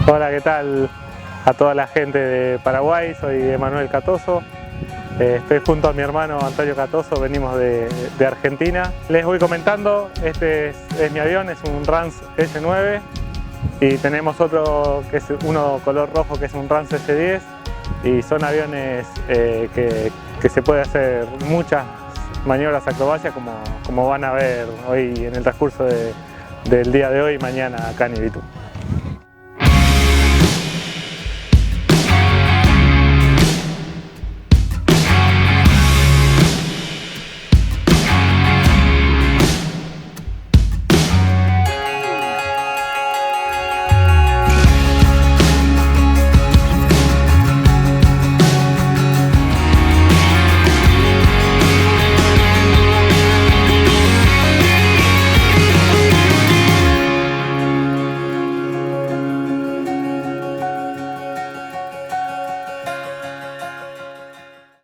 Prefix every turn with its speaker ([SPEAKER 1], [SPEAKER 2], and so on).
[SPEAKER 1] Hola, ¿qué tal a toda la gente de Paraguay? Soy Emanuel Catoso. Estoy junto a mi hermano Antonio Catoso, venimos de Argentina. Les voy comentando, este es mi avión, es un Rans S9 y tenemos otro que es uno color rojo que es un Rans S10 y son aviones que se puede hacer muchas maniobras acrobacias como van a ver hoy en el transcurso del día de hoy y mañana acá en Ibitu.